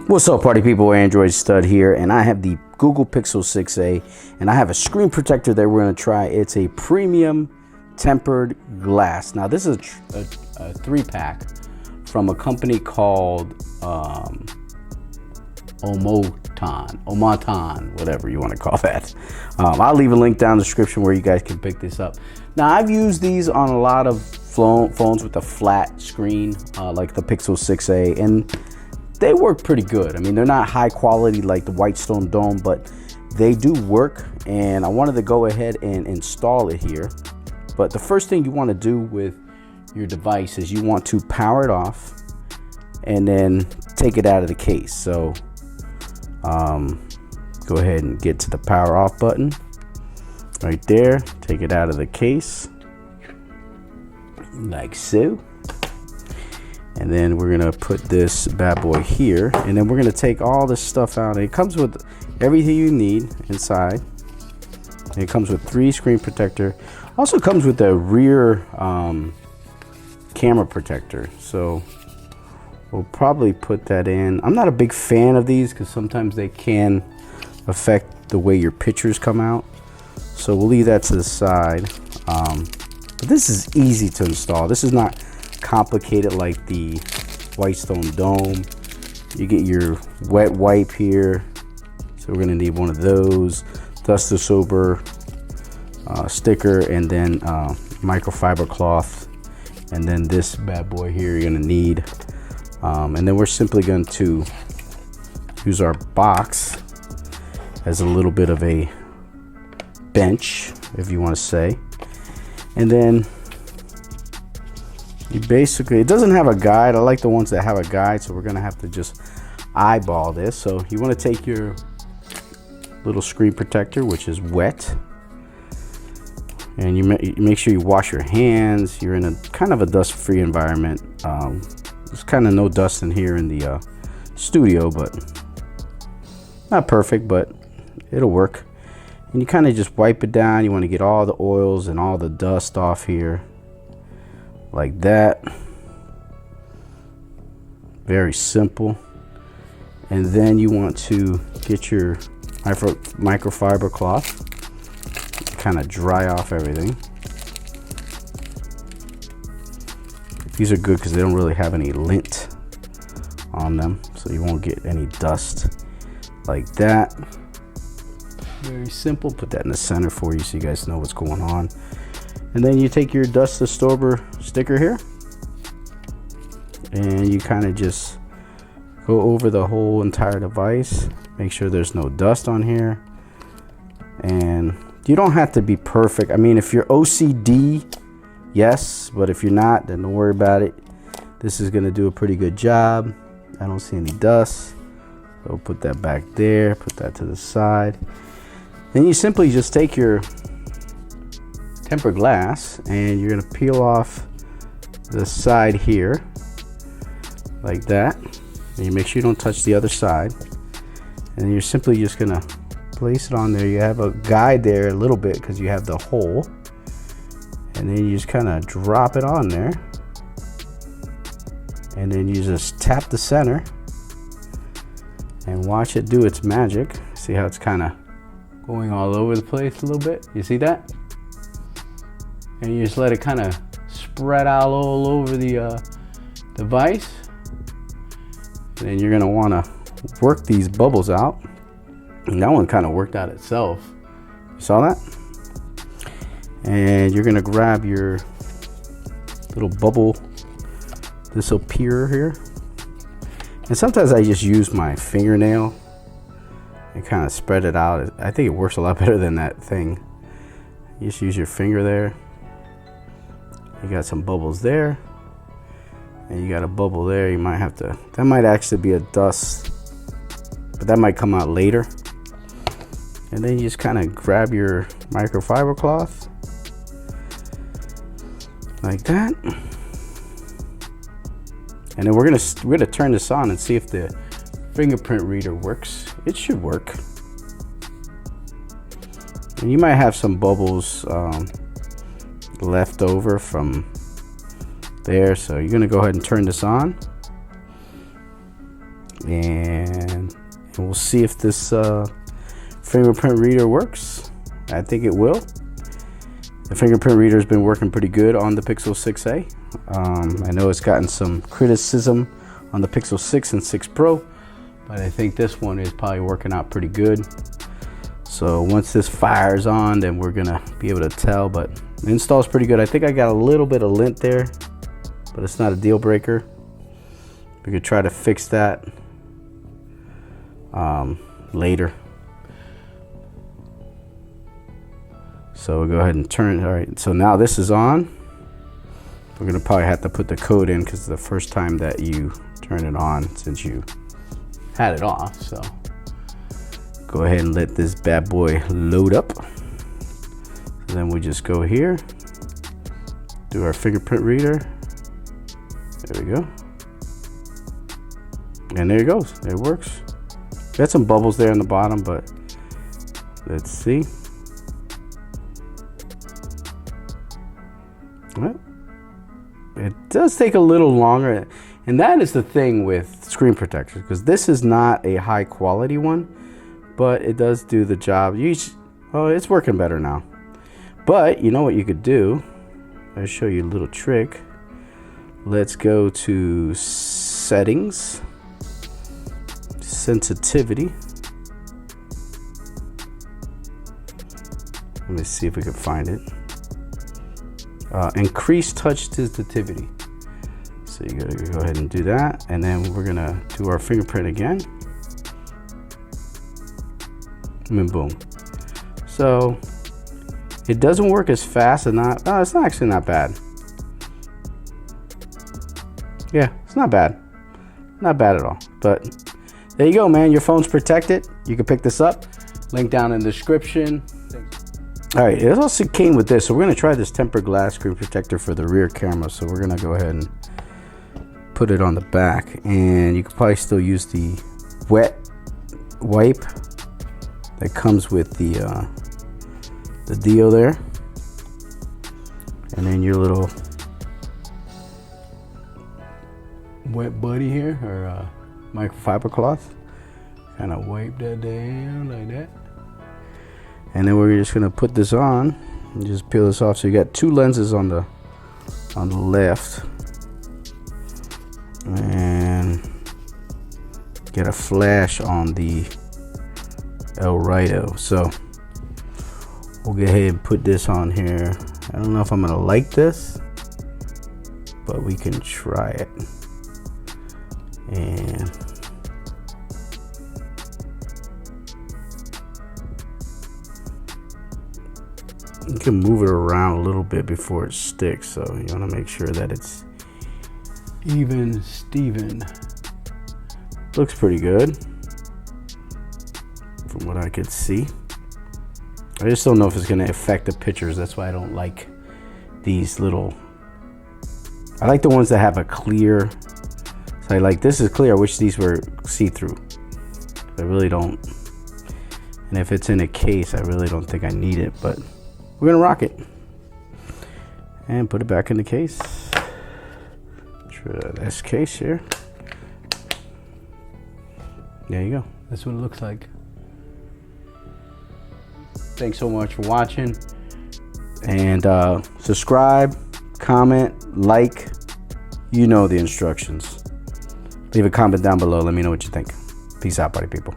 What's up, party people? Android Stud here, and I have the Google Pixel 6a, and I have a screen protector that we're going to try. It's a premium tempered glass. Now this is a 3-pack from a company called OMOTON, whatever you want to call that. I'll leave a link down in the description where you guys can pick this up. Now I've used these on a lot of phones with a flat screen, like the Pixel 6a, and they work pretty good. I mean, they're not high quality like the Whitestone Dome, but they do work, and I wanted to go ahead and install it here. But the first thing you want to do with your device is you want to power it off and then take it out of the case. So go ahead and get to the power off button right there, take it out of the case like so. And then we're gonna put this bad boy here, and then we're gonna take all this stuff out. It comes with everything you need inside. It comes with 3 screen protector. Also comes with a rear camera protector. So we'll probably put that in. I'm not a big fan of these because sometimes they can affect the way your pictures come out. So we'll leave that to the side. But this is easy to install. This is not complicated like the Whitestone Dome. You get your wet wipe here, so we're gonna need one of those, dust disturber sticker, and then microfiber cloth, and then this bad boy here you're gonna need, and then we're simply going to use our box as a little bit of a bench, if you want to say. And then you basically, it doesn't have a guide. I like the ones that have a guide, so we're gonna have to just eyeball this. So you want to take your little screen protector, which is wet, and you make sure you wash your hands. You're in a kind of a dust-free environment. There's kind of no dust in here in the studio, but not perfect, but it'll work. And you kind of just wipe it down. You want to get all the oils and all the dust off here, like that. Very simple. And then you want to get your microfiber cloth, kind of dry off everything. These are good because they don't really have any lint on them, so you won't get any dust, like that. Very simple. Put that in the center for you so you guys know what's going on. And then you take your dust disturber sticker here, and you kind of just go over the whole entire device. Make sure there's no dust on here. And you don't have to be perfect. I mean, if you're OCD, yes, but if you're not, then don't worry about it. This is gonna do a pretty good job. I don't see any dust, so put that back there, put that to the side. Then you simply just take your tempered glass and you're gonna peel off the side here like that, and you make sure you don't touch the other side, and you're simply just gonna place it on there. You have a guide there a little bit because you have the hole, and then you just kind of drop it on there, and then you just tap the center and watch it do its magic. See how it's kind of going all over the place a little bit? You see that? And you just let it kind of spread out all over the device. And then you're gonna wanna work these bubbles out. And that one kind of worked out itself. You saw that? And you're gonna grab your little bubble disappearer here. And sometimes I just use my fingernail and kind of spread it out. I think it works a lot better than that thing. You just use your finger there. You got some bubbles there, and you got a bubble there. You might have to, that might actually be a dust, but that might come out later. And then you just kind of grab your microfiber cloth like that, and then we're gonna turn this on and see if the fingerprint reader works. It should work. And you might have some bubbles left over from there, so you're gonna go ahead and turn this on. and we'll see if this fingerprint reader works. I think it will. The fingerprint reader has been working pretty good on the Pixel 6a. I know it's gotten some criticism on the Pixel 6 and 6 Pro, but I think this one is probably working out pretty good. So once this fires on, then we're gonna be able to tell, but the install is pretty good. I think I got a little bit of lint there, but it's not a deal breaker. We could try to fix that later. So we'll go ahead and turn it. All right, so now this is on. We're gonna probably have to put the code in because it's the first time that you turn it on since you had it off. So go ahead and let this bad boy load up. So then we just go here, do our fingerprint reader. There we go. And there it goes, it works. Got some bubbles there in the bottom, but let's see. Well, it does take a little longer, and that is the thing with screen protectors, because this is not a high quality one, but it does do the job. Oh, it's working better now. But you know what you could do? I'll show you a little trick. Let's go to settings, sensitivity. Let me see if we can find it. Increase touch sensitivity. So you gotta go ahead and do that, and then we're gonna do our fingerprint again, and boom. So it doesn't work as fast, and it's not actually not bad. Yeah, it's not bad, not bad at all. But there you go, man. Your phone's protected. You can pick this up. Link down in the description. All right, it also came with this, so we're gonna try this tempered glass screen protector for the rear camera. So we're gonna go ahead and put it on the back, and you could probably still use the wet wipe that comes with the deal there, and then your little wet buddy here, or microfiber cloth. Kind of wipe that down like that. And then we're just gonna put this on and just peel this off. So you got two lenses on the left, and get a flash on the El Righto. So we'll go ahead and put this on here. I don't know if I'm gonna like this, but we can try it. And you can move it around a little bit before it sticks, so you want to make sure that it's even Steven. Looks pretty good from what I could see. I just don't know if it's going to affect the pictures. That's why I don't like these little. I like the ones that have a clear. So I like, this is clear. I wish these were see-through. I really don't. And if it's in a case, I really don't think I need it, but we're gonna rock it and put it back in the case. Try this case here. There you go. That's what it looks like. Thanks so much for watching, and subscribe, comment, like. You know the instructions. Leave a comment down below. Let me know what you think. Peace out, party people.